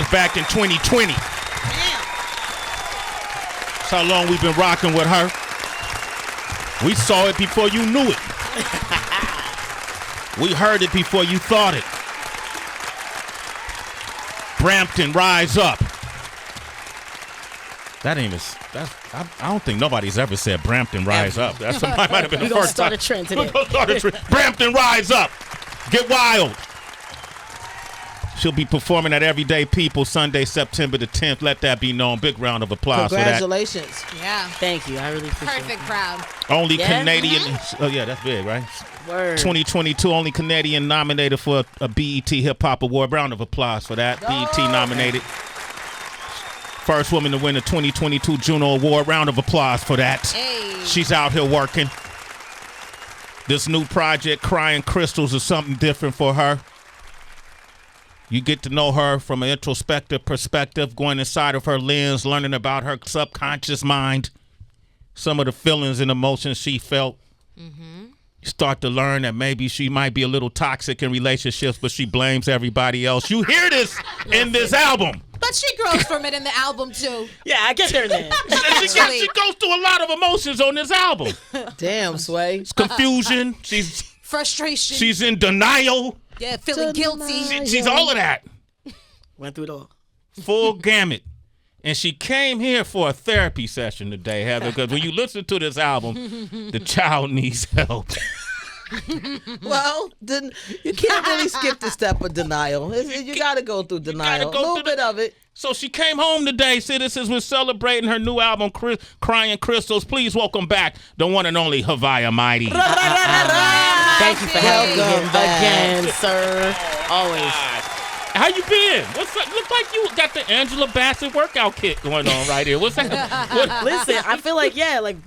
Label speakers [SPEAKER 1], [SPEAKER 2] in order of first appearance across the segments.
[SPEAKER 1] was back in 2020.
[SPEAKER 2] Damn.
[SPEAKER 1] That's how long we've been rocking with her. We saw it before you knew it. We heard it before you thought it. Brampton, rise up. That ain't as. I don't think nobody's ever said Brampton, rise up. That might have been the first time.
[SPEAKER 3] We're going to start a trend today.
[SPEAKER 1] We're going to start a trend. Brampton, rise up. Get wild. She'll be performing at Everyday People Sunday, September the 10th. Let that be known. Big round of applause
[SPEAKER 2] Congratulations.
[SPEAKER 1] for that.
[SPEAKER 4] Yeah.
[SPEAKER 3] Thank you. I really appreciate it.
[SPEAKER 4] Perfect crowd.
[SPEAKER 1] Only
[SPEAKER 3] Yeah?
[SPEAKER 1] Canadian. Oh, yeah, that's big, right?
[SPEAKER 3] Word.
[SPEAKER 1] 2022, only Canadian nominated for a BET Hip Hop Award. Round of applause for that. BET nominated. First woman to win the 2022 Juno Award. Round of applause for that.
[SPEAKER 4] Hey.
[SPEAKER 1] She's out here working. This new project, Crying Crystals, is something different for her. You get to know her from an introspective perspective, going inside of her lens, learning about her subconscious mind, some of the feelings and emotions she felt. Mm-hmm. You start to learn that maybe she might be a little toxic in relationships, but she blames everybody else. You hear this in this album.
[SPEAKER 4] But she grows from it in the album, too.
[SPEAKER 3] Yeah, I get there then.
[SPEAKER 1] She goes through a lot of emotions on this album.
[SPEAKER 2] Damn, Sway.
[SPEAKER 1] It's confusion. She's
[SPEAKER 4] Frustration.
[SPEAKER 1] She's in denial.
[SPEAKER 4] Yeah, feeling guilty.
[SPEAKER 1] She's all of that.
[SPEAKER 3] Went through it all.
[SPEAKER 1] Full gamut. And she came here for a therapy session today, Heather, because when you listen to this album, the child needs help.
[SPEAKER 2] Well, you can't really skip the step of denial. You got to go through denial. A little bit of it.
[SPEAKER 1] So she came home today. Citizens were celebrating her new album, Crying Crystals. Please welcome back the one and only Haviah Mighty.
[SPEAKER 3] Thank you for having me again, sir. Always.
[SPEAKER 1] How you been? What's up? Look like you got the Angela Bassett workout kit going on right here. What's that?
[SPEAKER 3] Listen, I feel like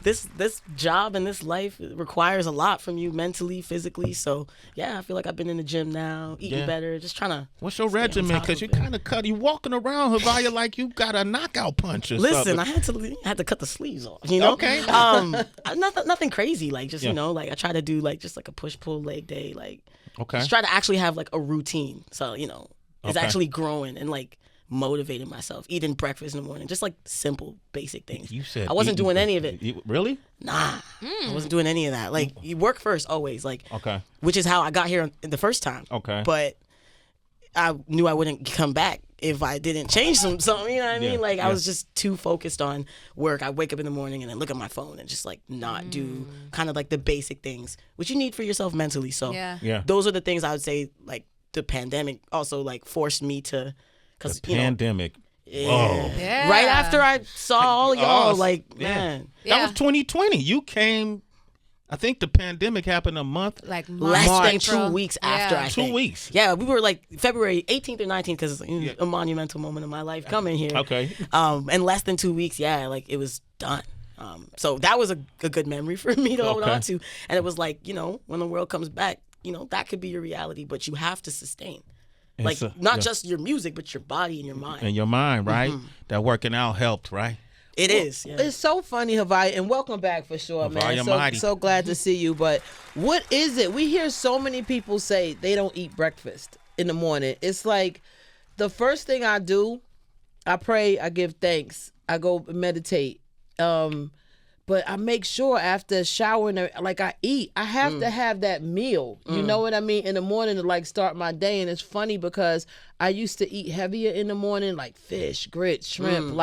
[SPEAKER 3] this job and this life requires a lot from you mentally, physically. So I feel like I've been in the gym now, eating better, just trying to.
[SPEAKER 1] What's your regimen? Because you kind of cut. You walking around, Haviah, like you got a knockout punch or
[SPEAKER 3] Listen,
[SPEAKER 1] something.
[SPEAKER 3] I had to cut the sleeves off. You know.
[SPEAKER 1] Okay.
[SPEAKER 3] Nothing crazy. Like just like I try to do just like a push pull leg day.
[SPEAKER 1] Okay.
[SPEAKER 3] Just try to actually have a routine. So it's actually growing and motivating myself, eating breakfast in the morning, just simple, basic things.
[SPEAKER 1] You said
[SPEAKER 3] I wasn't doing any of it.
[SPEAKER 1] Really?
[SPEAKER 3] Nah, I wasn't doing any of that. You work first always,
[SPEAKER 1] okay,
[SPEAKER 3] which is how I got here the first time.
[SPEAKER 1] Okay,
[SPEAKER 3] but I knew I wouldn't come back if I didn't change something. You know what I mean? I was just too focused on work. I wake up in the morning and then look at my phone and just not do kind of the basic things which you need for yourself mentally. So those are the things I would say the pandemic also forced me to, because
[SPEAKER 1] pandemic.
[SPEAKER 3] Yeah. Right after I saw all y'all, man.
[SPEAKER 1] That was 2020. You came, I think the pandemic happened a month.
[SPEAKER 3] Less than 2 weeks after, I think.
[SPEAKER 1] 2 weeks.
[SPEAKER 3] Yeah, we were February 18th or 19th, because it's a monumental moment in my life coming here.
[SPEAKER 1] Okay.
[SPEAKER 3] And less than 2 weeks, it was done. So that was a good memory for me to hold on to. And it was when the world comes back, that could be your reality, but you have to sustain. Not just your music, but your body and your mind.
[SPEAKER 1] And your mind, right? Mm-hmm. That working out helped, right?
[SPEAKER 3] It is. Yeah.
[SPEAKER 2] It's so funny, Haviah, and welcome back for sure,
[SPEAKER 1] Haviah
[SPEAKER 2] man.
[SPEAKER 1] Mighty.
[SPEAKER 2] So glad to see you. But what is it? We hear so many people say they don't eat breakfast in the morning. It's the first thing I do, I pray, I give thanks, I go meditate. But I make sure after showering, I eat. I have to have that meal. You know what I mean? In the morning to start my day. And it's funny because I used to eat heavier in the morning, like fish, grits, shrimp,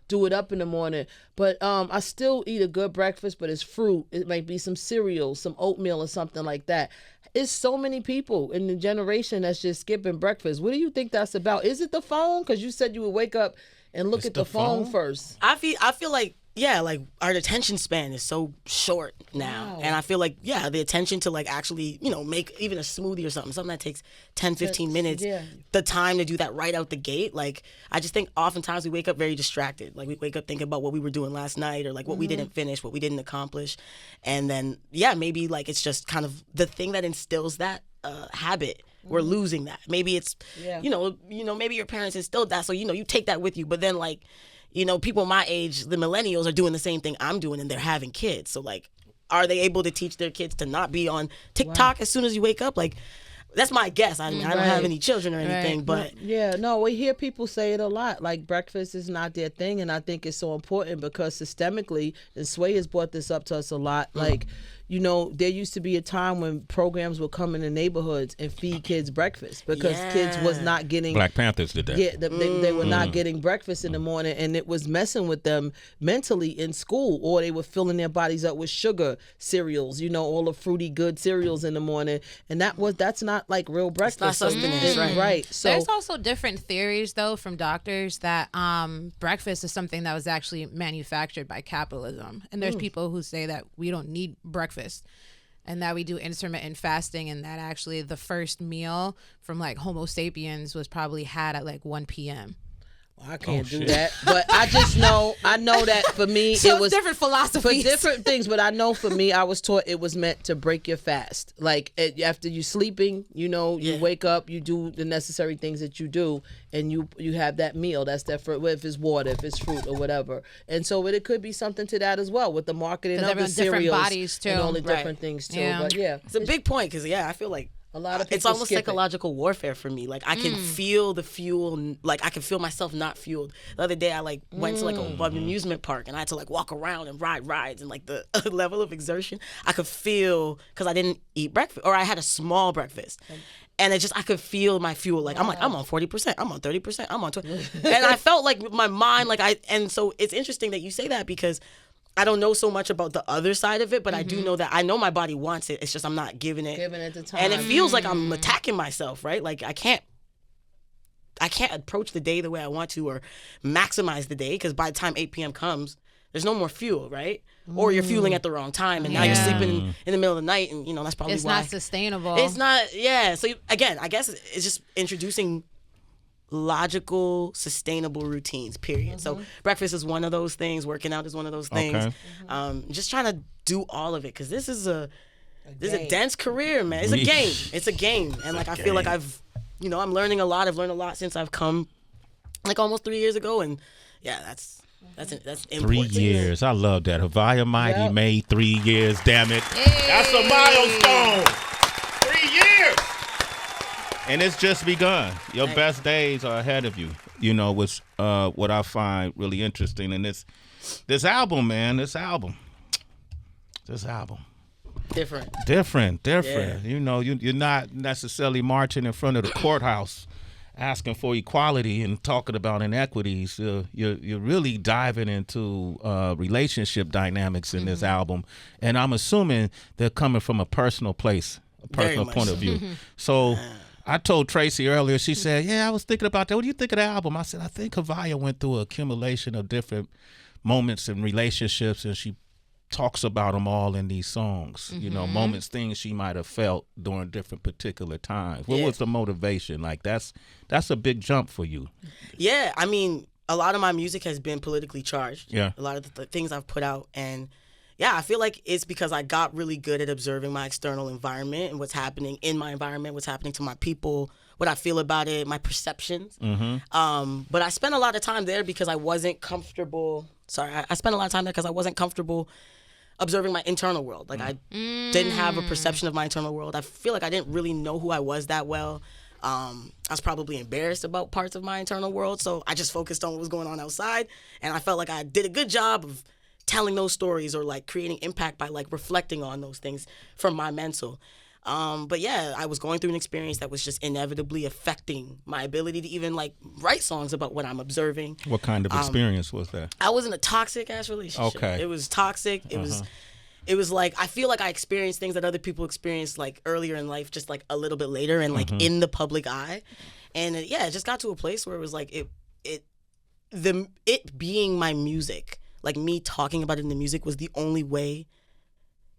[SPEAKER 2] do it up in the morning. But I still eat a good breakfast, but it's fruit. It might be some cereal, some oatmeal or something like that. It's so many people in the generation that's just skipping breakfast. What do you think that's about? Is it the phone? Because you said you would wake up and look at the phone first.
[SPEAKER 3] I feel like our attention span is so short now. Wow. And I feel the attention to actually, make even a smoothie or something that takes 10, 15 minutes, the time to do that right out the gate. I just think oftentimes we wake up very distracted. We wake up thinking about what we were doing last night or what we didn't finish, what we didn't accomplish. And then, maybe it's just kind of the thing that instills that habit. We're losing that. Maybe it's, maybe your parents instilled that. So, you take that with you. But then people my age, the millennials, are doing the same thing I'm doing, and they're having kids. So, are they able to teach their kids to not be on TikTok as soon as you wake up? That's my guess. I mean, I don't have any children or anything, but
[SPEAKER 2] we hear people say it a lot. Like breakfast is not their thing, and I think it's so important because systemically, and Sway has brought this up to us a lot. Like, you know, there used to be a time when programs would come in the neighborhoods and feed kids breakfast because kids was not getting.
[SPEAKER 1] Black Panthers did that.
[SPEAKER 2] Yeah, they were not getting breakfast in the morning, and it was messing with them mentally in school, or they were filling their bodies up with sugar cereals, you know, all the fruity good cereals in the morning, and that's not like real breakfast.
[SPEAKER 3] It's not sustenance,
[SPEAKER 2] right? So
[SPEAKER 4] there's also different theories though from doctors that breakfast is something that was actually manufactured by capitalism, and there's people who say that we don't need breakfast and that we do intermittent fasting, and that actually the first meal from like Homo sapiens was probably had at like 1 p.m.
[SPEAKER 2] I can't do that, but I know that for me
[SPEAKER 4] So
[SPEAKER 2] it was
[SPEAKER 4] different philosophies
[SPEAKER 2] for different things. But I know for me, I was taught it was meant to break your fast. Like after you sleeping, you know, you wake up, you do the necessary things that you do, and you have that meal. That's that for if it's water, if it's fruit or whatever. And so it could be something to that as well with the marketing of the cereals
[SPEAKER 4] bodies too.
[SPEAKER 2] and all the different things too.
[SPEAKER 4] Yeah.
[SPEAKER 2] But
[SPEAKER 3] it's a big point because I feel like.
[SPEAKER 2] A lot of people
[SPEAKER 3] it's almost
[SPEAKER 2] skip
[SPEAKER 3] psychological warfare for me. Like I can feel the fuel, like I can feel myself not fueled. The other day I like went to like an amusement park and I had to like walk around and ride rides, and like the level of exertion I could feel because I didn't eat breakfast, or I had a small breakfast. And it just, I could feel my fuel. Like, I'm on 40%, I'm on 30%, I'm on 20%. And I felt like my mind, and so it's interesting that you say that because I don't know so much about the other side of it, but I do know that I know my body wants it. It's just I'm not giving it
[SPEAKER 2] the time.
[SPEAKER 3] And it feels like I'm attacking myself, right? Like I can't approach the day the way I want to or maximize the day because by the time 8 p.m. comes, there's no more fuel, right? Or you're fueling at the wrong time and now you're sleeping in the middle of the night, and you know that's probably
[SPEAKER 4] it's
[SPEAKER 3] why.
[SPEAKER 4] not sustainable.
[SPEAKER 3] It's not, So again, I guess it's just introducing logical, sustainable routines, period. So breakfast is one of those things, working out is one of those things. Just trying to do all of it because this is a dense career, man. It's a game. It's a game. And like I feel like I'm learning a lot. I've learned a lot since I've come like almost 3 years ago, and that's important.
[SPEAKER 1] 3 years. I love that. Haviah Mighty made 3 years, damn it. Hey. That's a milestone. 3 years. And it's just begun. Your best days are ahead of you. You know, what's what I find really interesting in this album, man. This album.
[SPEAKER 3] Different.
[SPEAKER 1] Yeah. You know, you're not necessarily marching in front of the courthouse asking for equality and talking about inequities. You're really diving into relationship dynamics in this album. And I'm assuming they're coming from a personal place, a personal point of view. So I told Tracy earlier, she said, I was thinking about that. What do you think of the album? I said, I think Haviah went through an accumulation of different moments and relationships, and she talks about them all in these songs. You know, moments, things she might have felt during different particular times. What was the motivation? Like, that's a big jump for you.
[SPEAKER 3] Yeah, I mean, a lot of my music has been politically charged.
[SPEAKER 1] Yeah.
[SPEAKER 3] A lot of the things I've put out, and I feel like it's because I got really good at observing my external environment and what's happening in my environment, what's happening to my people, what I feel about it, my perceptions. But I spent a lot of time there because I wasn't comfortable. I spent a lot of time there because I wasn't comfortable observing my internal world. Like I didn't have a perception of my internal world. I feel like I didn't really know who I was that well. I was probably embarrassed about parts of my internal world, so I just focused on what was going on outside, and I felt like I did a good job of telling those stories or like creating impact by like reflecting on those things from my mental. But yeah, I was going through an experience that was just inevitably affecting my ability to even like write songs about what I'm observing.
[SPEAKER 1] What kind of experience was that?
[SPEAKER 3] I was in a toxic ass relationship.
[SPEAKER 1] Okay.
[SPEAKER 3] It was toxic. It was like, I feel like I experienced things that other people experienced like earlier in life, just like a little bit later and like in the public eye. And it just got to a place where it was like it being my music, like me talking about it in the music was the only way,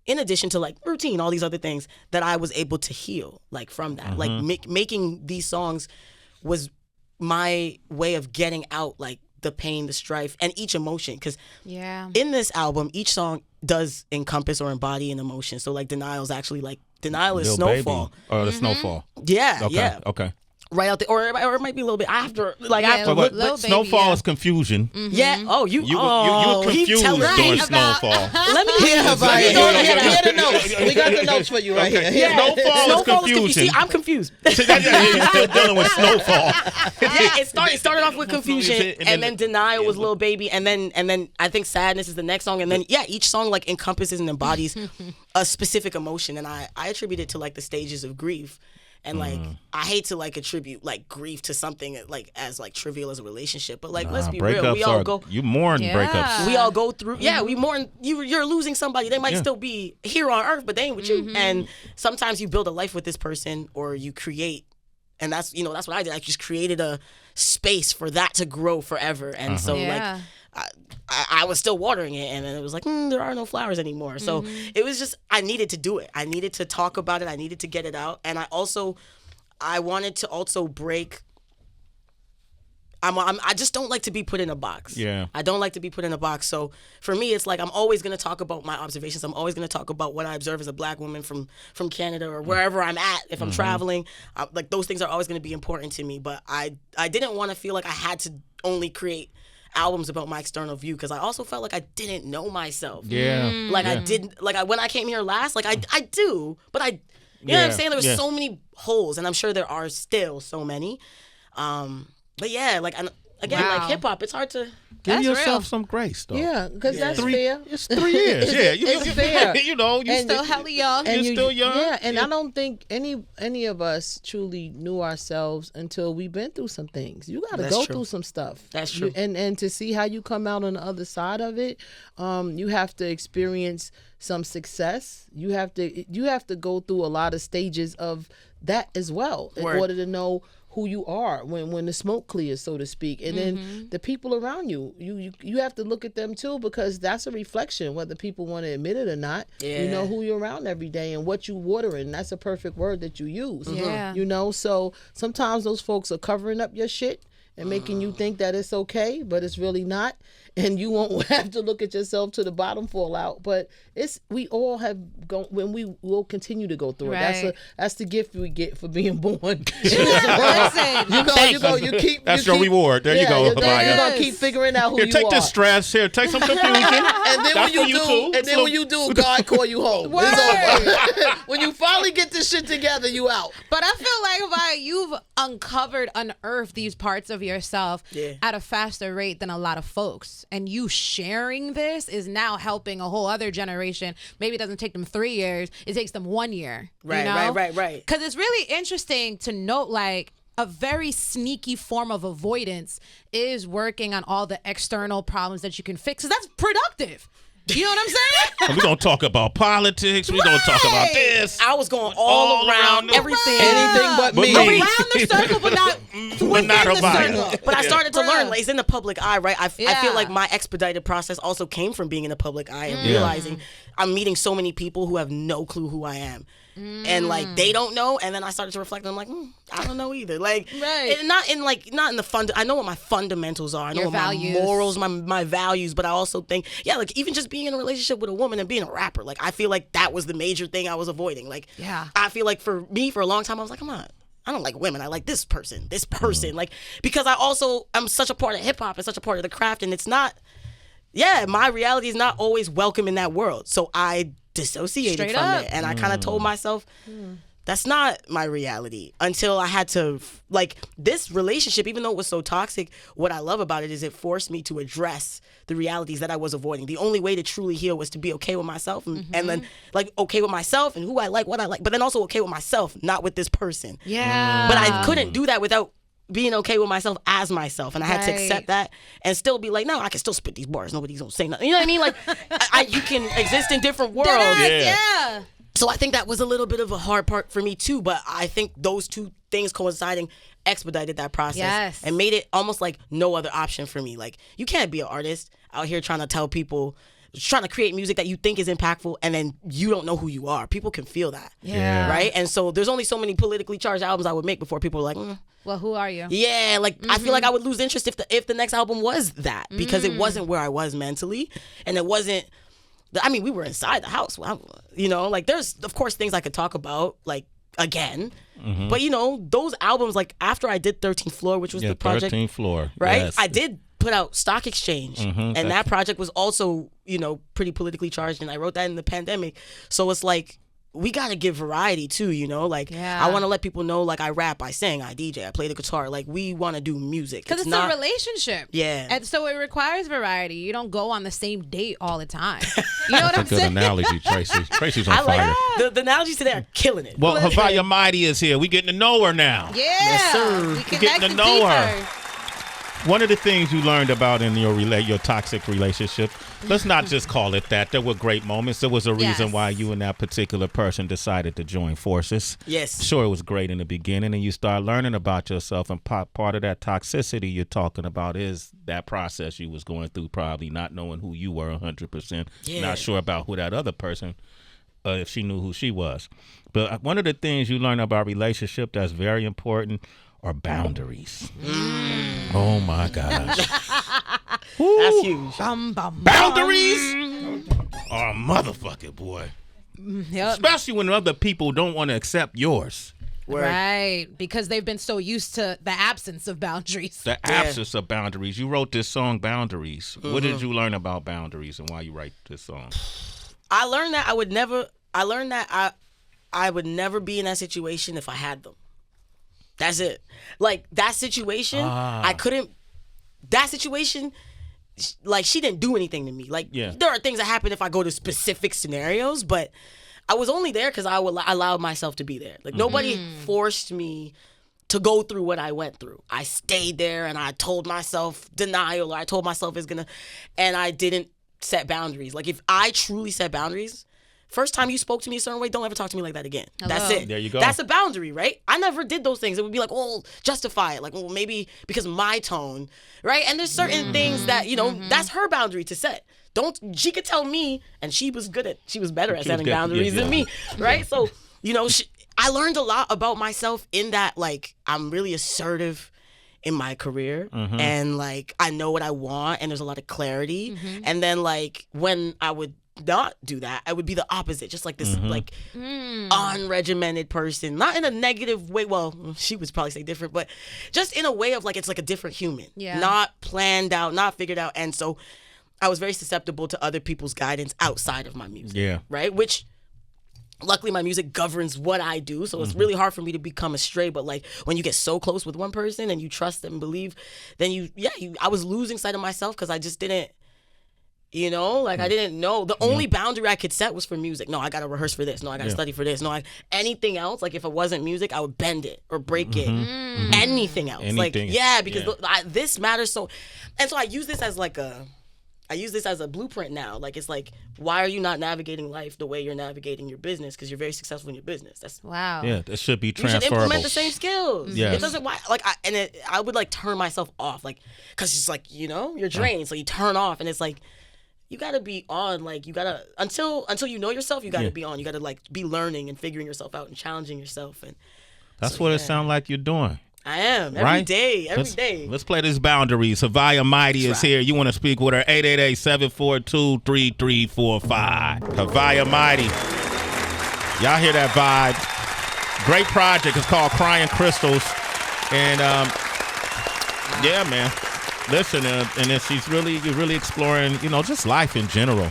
[SPEAKER 3] in addition to like routine, all these other things, that I was able to heal like from that. Like making these songs was my way of getting out like the pain, the strife, and each emotion. Because in this album, each song does encompass or embody an emotion. So like Denial is actually like, Denial is
[SPEAKER 1] Lil
[SPEAKER 3] Snowfall.
[SPEAKER 1] Baby. Oh, the Snowfall.
[SPEAKER 3] Yeah,
[SPEAKER 1] Okay.
[SPEAKER 3] yeah.
[SPEAKER 1] Okay.
[SPEAKER 3] right out there, or it might be a little bit after. Like
[SPEAKER 4] Yeah,
[SPEAKER 3] after.
[SPEAKER 4] but
[SPEAKER 1] But
[SPEAKER 4] Baby,
[SPEAKER 1] Snowfall
[SPEAKER 4] yeah.
[SPEAKER 1] is confusion.
[SPEAKER 3] Yeah. Oh, you.
[SPEAKER 1] You
[SPEAKER 3] oh,
[SPEAKER 1] were
[SPEAKER 3] he
[SPEAKER 1] confused
[SPEAKER 3] telling
[SPEAKER 1] during
[SPEAKER 3] me.
[SPEAKER 1] Snowfall.
[SPEAKER 3] Let me
[SPEAKER 2] Yeah,
[SPEAKER 3] let me
[SPEAKER 2] here
[SPEAKER 3] go-
[SPEAKER 2] are the notes. We got the notes for you right here.
[SPEAKER 3] Yeah.
[SPEAKER 1] Snowfall is confusion.
[SPEAKER 3] See, I'm confused.
[SPEAKER 1] You're still dealing with Snowfall.
[SPEAKER 3] Yeah, it started off with confusion,
[SPEAKER 1] And
[SPEAKER 3] and
[SPEAKER 1] then
[SPEAKER 3] then denial was Lil Baby, and then I think sadness is the next song, and then each song like encompasses and embodies a specific emotion, and I attribute it to like the stages of grief. And like I hate to like attribute like grief to something like as like trivial as a relationship, but like let's be real, we all go.
[SPEAKER 1] You mourn breakups.
[SPEAKER 3] We all go through. Yeah, we mourn. You're losing somebody. They might still be here on Earth, but they ain't with you. And sometimes you build a life with this person, or you create, and that's what I did. I just created a space for that to grow forever. And so like. I was still watering it, and then it was like there are no flowers anymore. So it was just I needed to do it. I needed to talk about it. I needed to get it out, and I wanted to also break. I just don't like to be put in a box.
[SPEAKER 1] Yeah.
[SPEAKER 3] I don't like to be put in a box. So for me, it's like I'm always going to talk about my observations. I'm always going to talk about what I observe as a black woman from Canada or wherever I'm at. If I'm traveling, like those things are always going to be important to me. But I didn't want to feel like I had to only create albums about my external view, because I also felt like I didn't know myself.
[SPEAKER 1] Yeah.
[SPEAKER 3] Like I didn't, like when I came here last, like I do, but you know what I'm saying? There was so many holes, and I'm sure there are still so many. But yeah, like again, like hip hop, it's hard to
[SPEAKER 1] Give
[SPEAKER 4] That's
[SPEAKER 1] yourself
[SPEAKER 4] real.
[SPEAKER 1] some grace, though.
[SPEAKER 2] Yeah, because that's fair.
[SPEAKER 1] It's 3 years. Yeah,
[SPEAKER 2] It's fair.
[SPEAKER 1] You know, you
[SPEAKER 2] And-
[SPEAKER 1] still
[SPEAKER 4] Still hella young.
[SPEAKER 1] You're still young.
[SPEAKER 2] Yeah, and I don't think any of us truly knew ourselves until we've been through some things. You got to
[SPEAKER 3] That's
[SPEAKER 2] go
[SPEAKER 3] true.
[SPEAKER 2] through some stuff.
[SPEAKER 3] That's true.
[SPEAKER 2] And to see how you come out on the other side of it, you have to experience some success. You have to go through a lot of stages of that as well in
[SPEAKER 3] Word.
[SPEAKER 2] order to know who you are when the smoke clears, so to speak. And then the people around you have to look at them too, because that's a reflection, whether people want to admit it or not. You know who you're around every day and what you watering. That's a perfect word that you use.
[SPEAKER 4] Yeah.
[SPEAKER 2] You know, so sometimes those folks are covering up your shit and making you think that it's okay, but it's really not. And you won't have to look at yourself to the bottom fall out. But we all have gone, when we will continue to go through it.
[SPEAKER 4] Right.
[SPEAKER 2] That's the gift we get for being born.
[SPEAKER 4] Listen,
[SPEAKER 2] You keep
[SPEAKER 1] That's your reward. There you go,
[SPEAKER 2] You're
[SPEAKER 1] Haviah.
[SPEAKER 2] gonna keep figuring out who
[SPEAKER 1] Here,
[SPEAKER 2] you
[SPEAKER 1] take
[SPEAKER 2] are.
[SPEAKER 1] this stress. Here, take some confusion.
[SPEAKER 2] And then
[SPEAKER 1] That's
[SPEAKER 2] when
[SPEAKER 1] for
[SPEAKER 2] you
[SPEAKER 1] you
[SPEAKER 2] do,
[SPEAKER 1] too.
[SPEAKER 2] and then when you do, God call you home. It's over. When you finally get this shit together, you out.
[SPEAKER 4] but I feel like Haviah, you've unearthed these parts of yourself at a faster rate than a lot of folks. And you sharing this is now helping a whole other generation. Maybe it doesn't take them 3 years. It takes them 1 year.
[SPEAKER 3] Right,
[SPEAKER 4] you know?
[SPEAKER 3] right.
[SPEAKER 4] Because it's really interesting to note, like, a very sneaky form of avoidance is working on all the external problems that you can fix. 'Cause that's productive. You know what I'm saying?
[SPEAKER 1] We're going to talk about politics. We're going to talk about this.
[SPEAKER 3] I was going all around
[SPEAKER 1] the-
[SPEAKER 3] everything.
[SPEAKER 2] Anything but me.
[SPEAKER 1] me.
[SPEAKER 4] Around the circle, but not within
[SPEAKER 1] not
[SPEAKER 4] the
[SPEAKER 1] Haviah.
[SPEAKER 4] circle.
[SPEAKER 3] But I started to
[SPEAKER 4] Bruh.
[SPEAKER 3] learn, like, it's in the public eye, right? I
[SPEAKER 4] Yeah.
[SPEAKER 3] feel like my expedited process also came from being in the public eye and realizing I'm meeting so many people who have no clue who I am. And like they don't know, and then I started to reflect. And I'm like, I don't know either. Like,
[SPEAKER 4] Right.
[SPEAKER 3] and not in the I know what my fundamentals are. I know
[SPEAKER 4] Your
[SPEAKER 3] what
[SPEAKER 4] values.
[SPEAKER 3] my morals, my values. But I also think, like even just being in a relationship with a woman and being a rapper, like I feel like that was the major thing I was avoiding. Like, I feel like for me, for a long time, I was like, I don't like women. I like this person. Like, because I'm such a part of hip hop and such a part of the craft, and it's not. Yeah, my reality is not always welcome in that world. So I dissociated
[SPEAKER 4] Straight
[SPEAKER 3] from
[SPEAKER 4] up.
[SPEAKER 3] it, and I kind of told myself that's not my reality until I had to like this relationship. Even though it was so toxic, what I love about it is it forced me to address the realities that I was avoiding. The only way to truly heal was to be okay with myself, and then like okay with myself and who I like, what I like, but then also okay with myself, not with this person.
[SPEAKER 4] Yeah.
[SPEAKER 3] But I couldn't do that without being okay with myself as myself, and I had to accept that and still be like, no, I can still spit these bars. Nobody's gonna say nothing. You know what I mean? Like, you can exist in different worlds.
[SPEAKER 4] Yeah.
[SPEAKER 3] So I think that was a little bit of a hard part for me too. But I think those two things coinciding expedited that process and made it almost like no other option for me. Like, you can't be an artist out here trying to tell people, trying to create music that you think is impactful, and then you don't know who you are. People can feel that.
[SPEAKER 4] Yeah.
[SPEAKER 3] Right? And so there's only so many politically charged albums I would make before people were like,
[SPEAKER 4] Well, who are you?
[SPEAKER 3] yeah, like I feel like I would lose interest if the next album was that, because it wasn't where I was mentally, and it wasn't. I mean, we were inside the house, you know. Like, there's of course things I could talk about, like again, But you know, those albums, like after I did 13th Floor, which was the project,
[SPEAKER 1] 13th Floor,
[SPEAKER 3] right?
[SPEAKER 1] yes.
[SPEAKER 3] I did put out Stock Exchange, and that project was also, you know, pretty politically charged, and I wrote that in the pandemic. So it's like, we got to give variety too, you know? Like, I want to let people know, like, I rap, I sing, I DJ, I play the guitar. Like, we want to do music.
[SPEAKER 4] Because it's
[SPEAKER 3] not
[SPEAKER 4] a relationship.
[SPEAKER 3] Yeah.
[SPEAKER 4] And so it requires variety. You don't go on the same date all the time. You know what I'm
[SPEAKER 1] That's a good
[SPEAKER 4] saying?
[SPEAKER 1] analogy, Tracy. Tracy's on
[SPEAKER 3] I like
[SPEAKER 1] fire.
[SPEAKER 3] the analogies today are killing it.
[SPEAKER 1] Well, Haviah Mighty is here. We getting to know her now.
[SPEAKER 4] Yeah.
[SPEAKER 3] Yes, sir.
[SPEAKER 4] We
[SPEAKER 1] We're getting
[SPEAKER 4] connected
[SPEAKER 1] to know her.
[SPEAKER 4] deeper.
[SPEAKER 1] One of the things you learned about in your toxic relationship, let's not just call it that. There were great moments. There was a reason why you and that particular person decided to join forces.
[SPEAKER 3] Yes.
[SPEAKER 1] Sure, it was great in the beginning, and you start learning about yourself, and part of that toxicity you're talking about is that process you was going through, probably not knowing who you were 100%, not sure about who that other person, if she knew who she was. But one of the things you learn about relationship that's very important are boundaries. Oh my gosh.
[SPEAKER 3] That's huge.
[SPEAKER 1] Boundaries are a motherfucker, boy.
[SPEAKER 4] Yep.
[SPEAKER 1] Especially when other people don't want to accept yours.
[SPEAKER 4] Right. Because they've been so used to the absence of boundaries.
[SPEAKER 1] The absence of boundaries. You wrote this song, Boundaries. What did you learn about boundaries and why you write this song?
[SPEAKER 3] I learned that I would never be in that situation if I had them. That's it. Like, that situation, that situation, like, she didn't do anything to me. Like, there are things that happen if I go to specific scenarios, but I was only there because I allowed myself to be there. Like, nobody forced me to go through what I went through. I stayed there, and I told myself denial, or I told myself and I didn't set boundaries. Like, if I truly set boundaries, first time you spoke to me a certain way, don't ever talk to me like that again.
[SPEAKER 4] Hello.
[SPEAKER 3] That's it.
[SPEAKER 1] There you go.
[SPEAKER 3] That's a boundary, right? I never did those things. It would be like, oh, justify it. Like, well, maybe because my tone, right? And there's certain things that, you know, that's her boundary to set. She could tell me, and she was better at setting boundaries than me, right? So, you know, I learned a lot about myself in that, like, I'm really assertive in my career, and, like, I know what I want, and there's a lot of clarity. And then, like, when I would not do that, I would be the opposite, just like this like unregimented person, not in a negative way. Well, she would probably say different, but just in a way of like, it's like a different human, not planned out, not figured out. And so I was very susceptible to other people's guidance outside of my music, right? Which luckily my music governs what I do, so it's really hard for me to become astray. But like, when you get so close with one person and you trust them and believe, then I was losing sight of myself because I just didn't, you know, like, I didn't know. The only boundary I could set was for music. No, I got to rehearse for this. No, I got to study for this. No, anything else, like, if it wasn't music, I would bend it or break it. Anything else. Because this matters so. And so I use this as a blueprint now. Like, it's like, why are you not navigating life the way you're navigating your business? Because you're very successful in your business. That's
[SPEAKER 4] wow.
[SPEAKER 1] Yeah, that should be
[SPEAKER 3] you
[SPEAKER 1] transferable.
[SPEAKER 3] should implement the same skills.
[SPEAKER 1] Yes.
[SPEAKER 3] It doesn't I would like turn myself off, like, because it's like, you know, you're drained, so you turn off, and it's like, you gotta be on, like, you gotta until you know yourself, you gotta be on. You gotta, like, be learning and figuring yourself out and challenging yourself. And
[SPEAKER 1] that's what it sounds like you're doing.
[SPEAKER 3] I am every day.
[SPEAKER 1] Let's play this Boundaries. Haviah Mighty is here. You want to speak with her? 888-742-3345. Haviah Mighty. Y'all hear that vibe? Great project. It's called Crying Crystals, and yeah, man. Listen, and she's really exploring, you know, just life in general.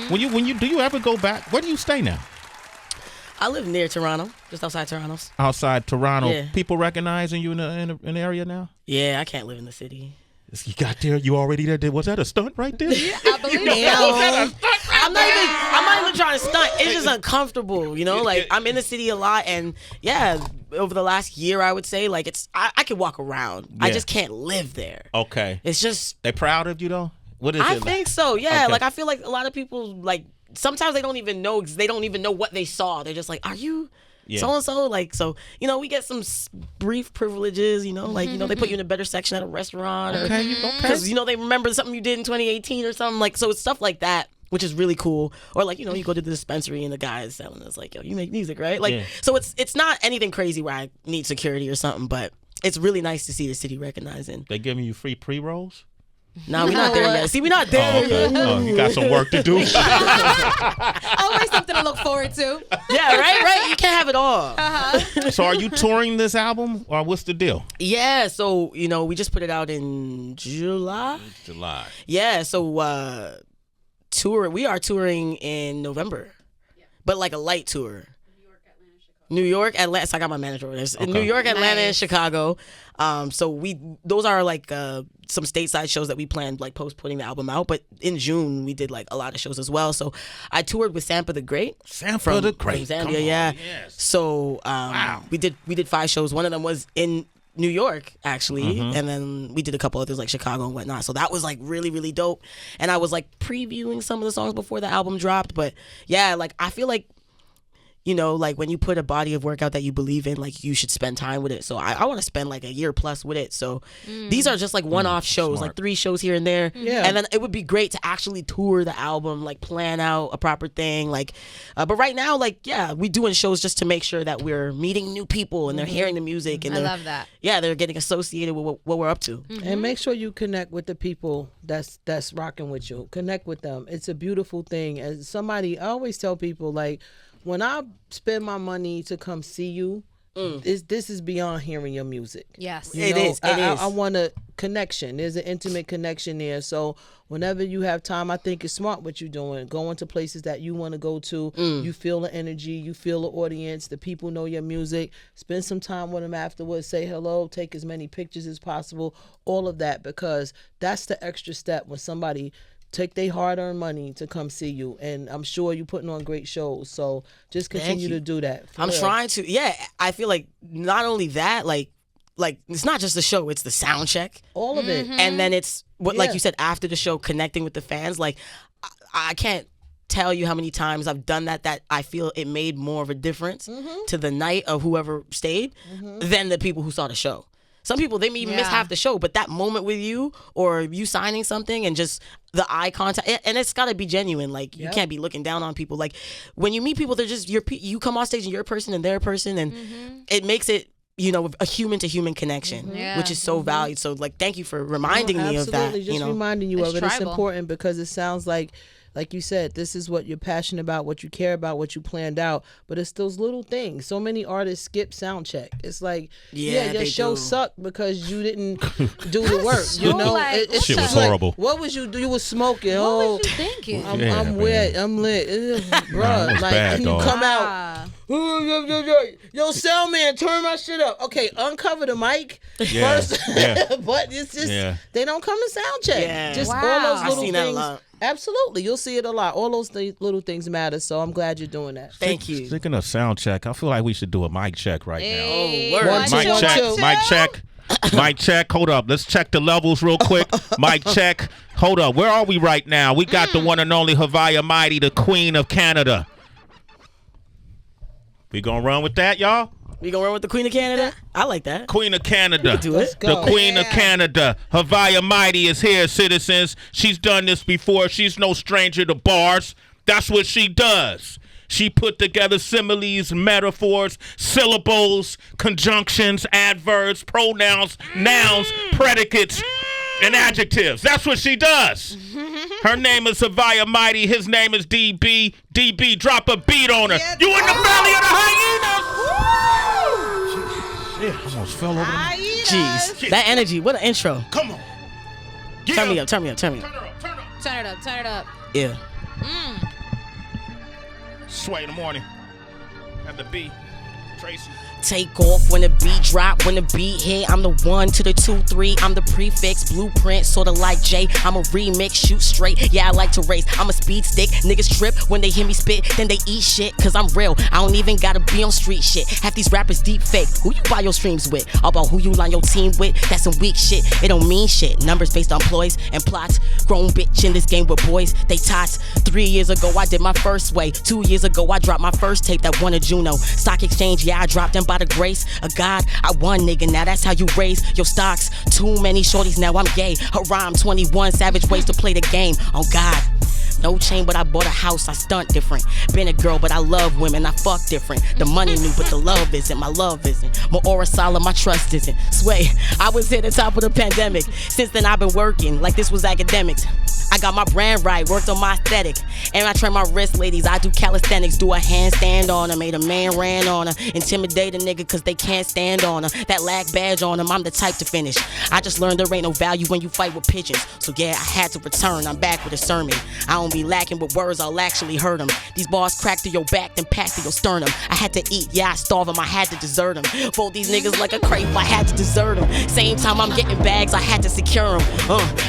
[SPEAKER 1] When you do you ever go back? Where do you stay now?
[SPEAKER 3] I live near Toronto, just outside Toronto.
[SPEAKER 1] Outside Toronto,
[SPEAKER 3] Yeah.
[SPEAKER 1] People recognizing you in the area now.
[SPEAKER 3] Yeah, I can't live in the city.
[SPEAKER 1] You got there. You already there. Was that a stunt right there?
[SPEAKER 4] I believe
[SPEAKER 3] I'm not even trying to stunt. It's just uncomfortable, you know. Like, I'm in the city a lot, and over the last year, I would say, like, I can walk around. I just can't live there.
[SPEAKER 1] Okay.
[SPEAKER 3] It's just,
[SPEAKER 1] they proud of you though. What is it?
[SPEAKER 3] I think so. Yeah.
[SPEAKER 1] Okay.
[SPEAKER 3] Like, I feel like a lot of people, like, sometimes they don't even know what they saw. They're just like, are you so and so? Like, so, you know, we get some brief privileges, you know, like, you know, they put you in a better section at a restaurant, because, you know, they remember something you did in 2018 or something. Like, so it's stuff like that, which is really cool. Or, like, you know, you go to the dispensary and the guy is selling us, like, yo, you make music, right? Like, so it's not anything crazy where I need security or something, but it's really nice to see the city recognizing.
[SPEAKER 1] They giving you free pre-rolls?
[SPEAKER 3] No, we're not there yet. See, we're not there yet.
[SPEAKER 1] Oh, you got some work to do.
[SPEAKER 4] Always something to look forward to.
[SPEAKER 3] Yeah, right. You can't have it all.
[SPEAKER 1] So are you touring this album or what's the deal?
[SPEAKER 3] Yeah, so, we just put it out in July. Yeah, so we are touring in November. But like a light tour. New York, Atlanta. So I got my manager over there. Okay. New York, Atlanta, and Chicago. So those are like some stateside shows that we planned like post putting the album out. But in June we did like a lot of shows as well. So I toured with Sampa the Great.
[SPEAKER 1] Sampa the Great,
[SPEAKER 3] from Zambia, yeah. Yes. So wow. we did 5 shows. One of them was in New York actually, and then we did a couple others like Chicago and whatnot. So that was like really, really dope. And I was like previewing some of the songs before the album dropped. But yeah, like I feel like, like when you put a body of work out that you believe in, like you should spend time with it. So I want to spend like a year plus with it. So these are just like one-off shows, like 3 shows here and there. Yeah. And then it would be great to actually tour the album, like plan out a proper thing. Like, but right now, like, yeah, we're doing shows just to make sure that we're meeting new people and they're hearing the music. And
[SPEAKER 4] I love that.
[SPEAKER 3] Yeah, they're getting associated with what we're up to.
[SPEAKER 2] And make sure you connect with the people that's rocking with you. Connect with them. It's a beautiful thing. As somebody, I always tell people, like, when I spend my money to come see you, this is beyond hearing your music.
[SPEAKER 4] Yes.
[SPEAKER 3] It is.
[SPEAKER 2] I want a connection. There's an intimate connection there. So whenever you have time, I think it's smart what you're doing. Going to places that you want to go to. You feel the energy. You feel the audience. The people know your music. Spend some time with them afterwards. Say hello. Take as many pictures as possible. All of that, because that's the extra step when somebody take their hard-earned money to come see you, and I'm sure you're putting on great shows. So just continue to do that.
[SPEAKER 3] I'm trying to. Yeah, I feel like not only that, like it's not just the show; it's the sound check,
[SPEAKER 2] all of it,
[SPEAKER 3] and then it's what, like you said, after the show, connecting with the fans. Like I can't tell you how many times I've done that I feel it made more of a difference to the night of whoever stayed than the people who saw the show. Some people, they may even miss half the show, but that moment with you or you signing something and just the eye contact, and it's got to be genuine. Like, you can't be looking down on people. Like, when you meet people, they're just, you come on stage and you're a person and they're a person, and it makes it, a human-to-human connection, which is so valued. So, like, thank you for reminding me of that.
[SPEAKER 2] Absolutely, just reminding you of it. It's important because it sounds like you said, this is what you're passionate about, what you care about, what you planned out. But it's those little things. So many artists skip sound check. It's like, your show sucked because you didn't do the work. It's
[SPEAKER 1] shit was horrible.
[SPEAKER 2] What was you do? You was smoking.
[SPEAKER 4] What was you thinking?
[SPEAKER 2] I'm wet. I'm lit. Bruh,
[SPEAKER 1] like bad,
[SPEAKER 2] you come out. Yo, cell man, turn my shit up. Okay, uncover the mic first. But it's just they don't come to sound check. Just all those little things. That a lot. Absolutely, you'll see it a lot. All those little things matter. So I'm glad you're doing that.
[SPEAKER 3] Thank you.
[SPEAKER 1] Speaking of sound check, I feel like we should do a mic check right now.
[SPEAKER 3] Oh, word.
[SPEAKER 1] Mic check. Mic check. Hold up. Let's check the levels real quick. Mic check. Hold up. Where are we right now? We got the one and only Haviah Mighty, the Queen of Canada. We gonna run with that, y'all?
[SPEAKER 3] We gonna run with the Queen of Canada? I like that.
[SPEAKER 1] Queen of Canada.
[SPEAKER 3] Do it.
[SPEAKER 1] The Queen of Canada. Haviah Mighty is here, citizens. She's done this before. She's no stranger to bars. That's what she does. She put together similes, metaphors, syllables, conjunctions, adverbs, pronouns, nouns, predicates, and adjectives. That's what she does. Her name is Haviah Mighty. His name is DB. DB, drop a beat on her. You in the belly of the hyenas. Shit, almost fell over.
[SPEAKER 3] Jeez, that energy. What an intro.
[SPEAKER 1] Come on.
[SPEAKER 3] Turn me up.
[SPEAKER 4] Turn it up.
[SPEAKER 3] Yeah.
[SPEAKER 1] Sway in the morning. At the B. Tracy.
[SPEAKER 3] Take off when the beat drop, when the beat hit. I'm the 1 to the 2, 3. I'm the prefix, blueprint, sorta like Jay. I'm a remix, shoot straight. Yeah, I like to race. I'm a speed stick. Niggas trip when they hear me spit, then they eat shit. Cause I'm real. I don't even gotta be on street shit. Half these rappers deep fake. Who you buy your streams with? All about who you line your team with. That's some weak shit. It don't mean shit. Numbers based on ploys and plots. Grown bitch in this game with boys. They tots. 3 years ago I did my first way. 2 years ago I dropped my first tape that won a Juno. Stock exchange, yeah, I dropped them by the grace of God. I won, nigga, now that's how you raise your stocks. Too many shorties, now I'm gay. Haram 21 savage ways to play the game. Oh God, No chain, but I bought a house, I stunt different. Been a girl, but I love women, I fuck different. The money new, but the love isn't, my love isn't. My aura solid, my trust isn't. Sway, I was at the top of the pandemic. Since then I've been working, like this was academics. I got my brand right, worked on my aesthetic. And I train my wrist, ladies, I do calisthenics. Do a handstand on her, made a man ran on her. Intimidate a nigga cause they can't stand on her. That lag badge on him, I'm the type to finish. I just learned there ain't no value when you fight with pigeons. So yeah, I had to return, I'm back with a sermon. I don't be lacking with words, I'll actually hurt them. These bars crack through your back, then pass through your sternum. I had to eat, yeah, I starve them, I had to desert them. Fold these niggas like a crepe, I had to desert them. Same time I'm getting bags, I had to secure them.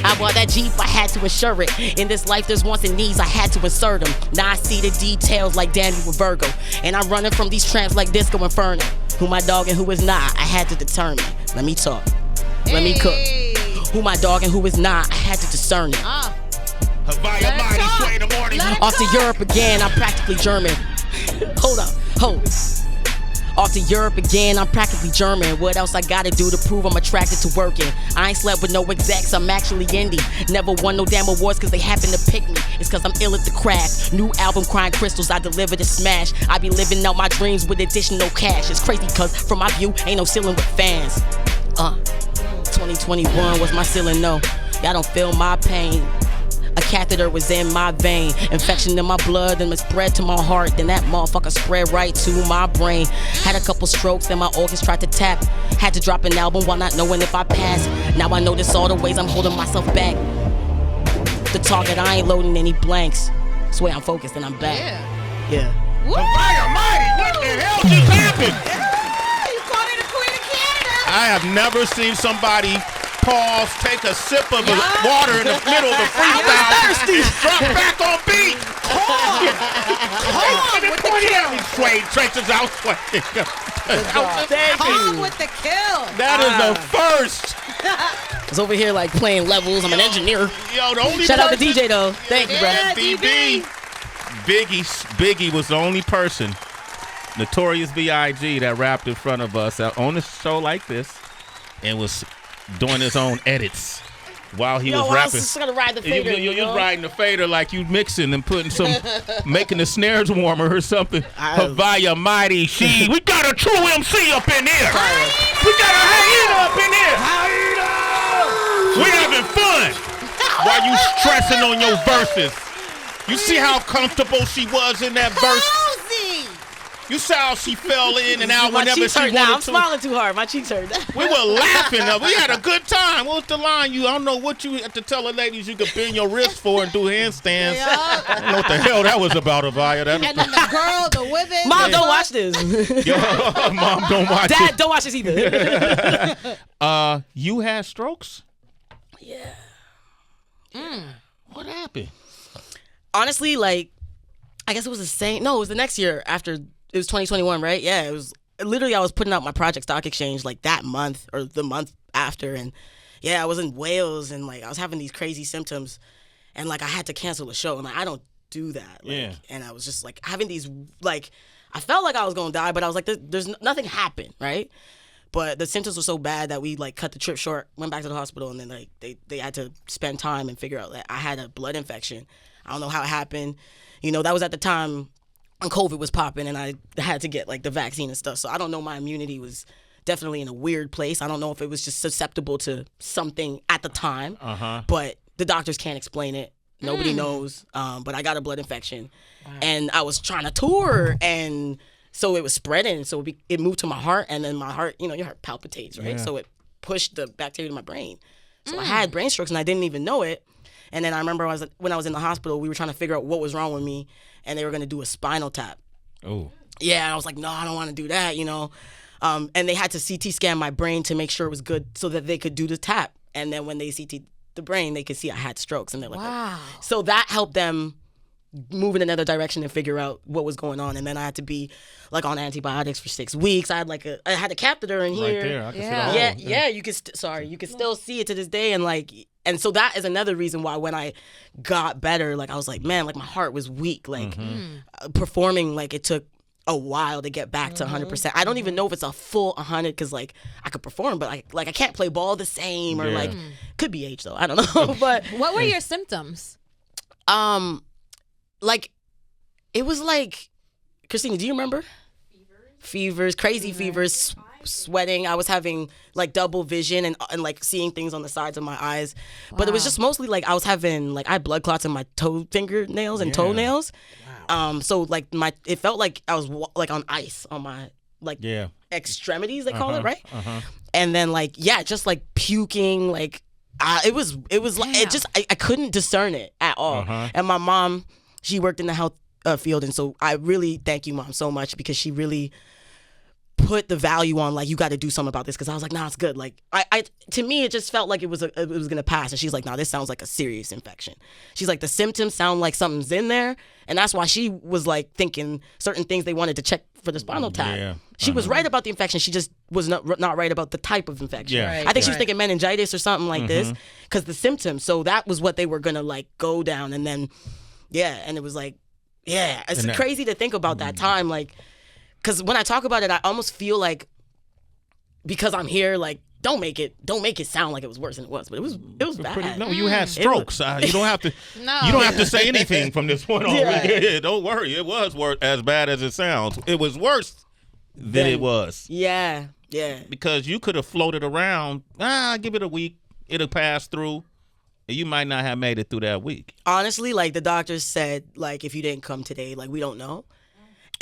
[SPEAKER 3] I bought that Jeep, I had to insure it. In this life there's wants and needs, I had to insert them. Now I see the details like Daniel with Virgo. And I'm running from these tramps like Disco Inferno. Who my dog and who is not, I had to determine. Let me talk, let me cook. Who my dog and who is not, I had to discern it.
[SPEAKER 1] Haviah Mighty, Sway in the morning.
[SPEAKER 3] Off to Europe again, I'm practically German. Hold. Off to Europe again, I'm practically German. What else I gotta do to prove I'm attracted to working? I ain't slept with no execs, I'm actually indie. Never won no damn awards cause they happen to pick me. It's cause I'm ill at the craft. New album, Crying Crystals, I delivered a smash. I be living out my dreams with additional cash. It's crazy cause from my view, ain't no ceiling with fans. 2021 was my ceiling, no. Y'all don't feel my pain. A catheter was in my vein. Infection in my blood and it spread to my heart. Then that motherfucker spread right to my brain. Had a couple strokes then my organs tried to tap. Had to drop an album while not knowing if I passed. Now I notice all the ways I'm holding myself back. The target, I ain't loading any blanks. Sway, I'm focused and I'm back. Yeah.
[SPEAKER 1] Haviah Mighty, what the hell just happened?
[SPEAKER 2] You called it the Queen of Canada.
[SPEAKER 1] I have never seen somebody pause, take a sip of the water in the middle of the freestyle, and drop back on beat. Hold on with the kill. Sway traces out.
[SPEAKER 3] Thank
[SPEAKER 2] Calm
[SPEAKER 3] you.
[SPEAKER 2] with the kill.
[SPEAKER 1] That is the first.
[SPEAKER 3] I was over here like playing levels. I'm an engineer.
[SPEAKER 1] Yo, the only
[SPEAKER 3] Shout out to
[SPEAKER 1] person-
[SPEAKER 3] DJ though. Thank you, bro.
[SPEAKER 1] DB. Biggie was the only person, Notorious B.I.G., that rapped in front of us on a show like this and was doing his own edits while he was
[SPEAKER 3] I was
[SPEAKER 1] rapping.
[SPEAKER 3] just gonna ride the fader.
[SPEAKER 1] You riding the fader like you mixing and putting some, making the snares warmer or something. Haviah Mighty, we got a true MC up in here. We got a hyena up in here. We having fun while you stressing on your verses. You see how comfortable she was in that verse? You saw how she fell in and out whenever she wanted to.
[SPEAKER 3] I'm smiling too hard. My cheeks hurt.
[SPEAKER 1] We were laughing. We had a good time. What was the line? I don't know what you had to tell the ladies you could bend your wrist for and do handstands. I don't know what the hell that was about, Haviah.
[SPEAKER 2] And then the girl, the women.
[SPEAKER 3] Mom, don't watch this.
[SPEAKER 1] Yo, Mom, don't watch
[SPEAKER 3] Dad,
[SPEAKER 1] it.
[SPEAKER 3] don't watch this either.
[SPEAKER 1] You had strokes?
[SPEAKER 3] Yeah.
[SPEAKER 1] What happened?
[SPEAKER 3] Honestly, like, I guess it was the same. No, it was the next year after. It was 2021, right? Yeah, it was literally I was putting out my Project Stock Exchange like that month or the month after, and yeah, I was in Wales and like I was having these crazy symptoms, and like I had to cancel a show, and like I don't do that. Like, and I was just like having these like I felt like I was gonna die, but I was like, there's nothing happened, right? But the symptoms were so bad that we like cut the trip short, went back to the hospital, and then like they had to spend time and figure out that I had a blood infection. I don't know how it happened. You know, that was at the time when COVID was popping and I had to get like the vaccine and stuff. So I don't know, my immunity was definitely in a weird place. I don't know if it was just susceptible to something at the time, but the doctors can't explain it. Nobody knows. But I got a blood infection and I was trying to tour and so it was spreading. So it moved to my heart and then my heart, you know, your heart palpitates, right? Yeah. So it pushed the bacteria to my brain. So I had brain strokes and I didn't even know it. And then I remember when I was in the hospital, we were trying to figure out what was wrong with me, and they were going to do a spinal tap.
[SPEAKER 1] Oh.
[SPEAKER 3] Yeah, and I was like, no, I don't want to do that, you know. And they had to CT scan my brain to make sure it was good so that they could do the tap. And then when they CT the brain, they could see I had strokes. And they're like, wow. So that helped them move in another direction and figure out what was going on. And then I had to be like on antibiotics for 6 weeks. I had a catheter in here.
[SPEAKER 1] Right there. I can see that.
[SPEAKER 3] Yeah. You could you could still see it to this day. And so that is another reason why when I got better, like I was like, man, like my heart was weak. Like performing, like it took a while to get back to 100%. I don't even know if it's a full 100 because like I could perform, but I can't play ball the same or like could be age though. I don't know. But
[SPEAKER 4] what were your symptoms?
[SPEAKER 3] like, it was like, Christina, do you remember? Fevers, crazy fevers, sweating. I was having like double vision and like seeing things on the sides of my eyes. But it was just mostly like I was having like I had blood clots in my fingernails and toenails. Wow. So like it felt like I was like on ice on my like extremities, they call it, right? And then like just like puking, like it was like it just I couldn't discern it at all. And my mom, she worked in the health field, and so I really thank you, Mom, so much, because she really put the value on like you got to do something about this, because I was like, nah, it's good. Like I to me it just felt like it was gonna pass, and she's like, nah, this sounds like a serious infection. She's like, the symptoms sound like something's in there, and that's why she was like thinking certain things they wanted to check for the spinal tap. She was right about the infection, she just was not right about the type of infection. I think she was thinking meningitis or something like this, because the symptoms. So that was what they were gonna like go down, and then and it was like it's crazy to think about that time, like. Because when I talk about it, I almost feel like, because I'm here, like, don't make it sound like it was worse than it was, but it was bad.
[SPEAKER 1] No, you had strokes. You don't have to. You don't have to say anything from this point on. Don't worry, it was as bad as it sounds. It was worse than it was.
[SPEAKER 3] Yeah.
[SPEAKER 1] Because you could have floated around. Give it a week. It'll pass through. And you might not have made it through that week.
[SPEAKER 3] Honestly, like the doctors said, like if you didn't come today, like we don't know.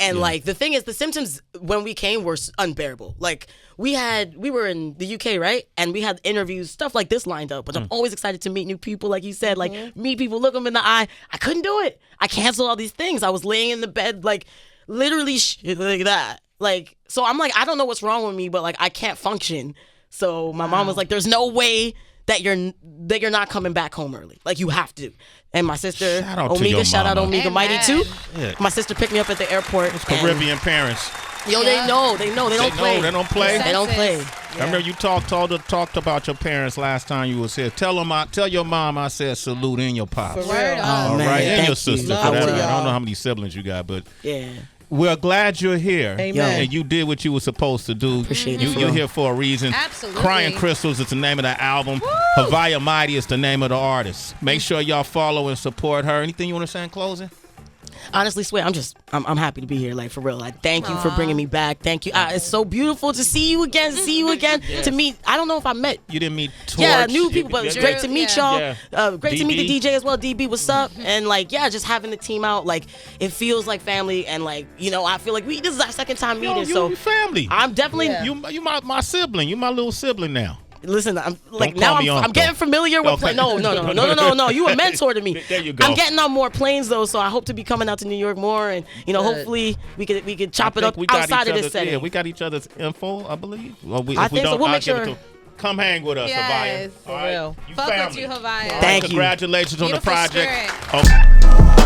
[SPEAKER 3] And like the thing is, the symptoms when we came were unbearable. Like we were in the UK, right? And we had interviews, stuff like this lined up. But I'm always excited to meet new people, like you said, like meet people, look them in the eye. I couldn't do it. I canceled all these things. I was laying in the bed, like literally like that. Like, so I'm like, I don't know what's wrong with me, but like I can't function. So my mom was like, there's no way that you're not coming back home early. Like you have to. And my sister, shout out Omega Mighty too. Yeah. My sister picked me up at the airport.
[SPEAKER 1] It's Caribbean parents.
[SPEAKER 3] Yo, they know. They don't play.
[SPEAKER 1] They don't play.
[SPEAKER 3] They don't play.
[SPEAKER 1] Yeah. I remember you talked about your parents last time you was here. Tell your mom I said salute in your pops.
[SPEAKER 2] For real.
[SPEAKER 1] All right, and your sister. For that. I don't know how many siblings you got, but we're glad you're here.
[SPEAKER 2] Amen.
[SPEAKER 1] And you did what you were supposed to do.
[SPEAKER 3] Appreciate it.
[SPEAKER 1] You're here for a reason.
[SPEAKER 4] Absolutely.
[SPEAKER 1] Crying Crystals is the name of the album.
[SPEAKER 4] Woo!
[SPEAKER 1] Haviah Mighty is the name of the artist. Make sure y'all follow and support her. Anything you want to say in closing?
[SPEAKER 3] Honestly, Sway, I'm happy to be here, like for real. Like, thank you for bringing me back. Thank you. It's so beautiful to see you again. To meet. I don't know if I met.
[SPEAKER 1] You didn't meet Torch.
[SPEAKER 3] Yeah, new people, but it's great to meet y'all. Great to meet the DJ as well. DB, what's up? And like, just having the team out, like it feels like family, and like I feel like this is our second time meeting.
[SPEAKER 1] You family.
[SPEAKER 3] I'm definitely
[SPEAKER 1] you my sibling. You my little sibling now.
[SPEAKER 3] Listen, I'm like now I'm getting familiar with no. You a mentor to me.
[SPEAKER 1] There you go.
[SPEAKER 3] I'm getting on more planes though, so I hope to be coming out to New York more, and hopefully we could chop it up outside of this setting.
[SPEAKER 1] Yeah, we got each other's info, I believe.
[SPEAKER 3] I think so. We'll make sure.
[SPEAKER 1] Come hang with us,
[SPEAKER 4] Yes,
[SPEAKER 1] Haviah.
[SPEAKER 2] for real.
[SPEAKER 1] You
[SPEAKER 4] Fuck
[SPEAKER 1] family.
[SPEAKER 4] with you, Haviah.
[SPEAKER 3] Thank you.
[SPEAKER 1] Congratulations on the
[SPEAKER 4] Beautiful
[SPEAKER 1] project.
[SPEAKER 4] spirit.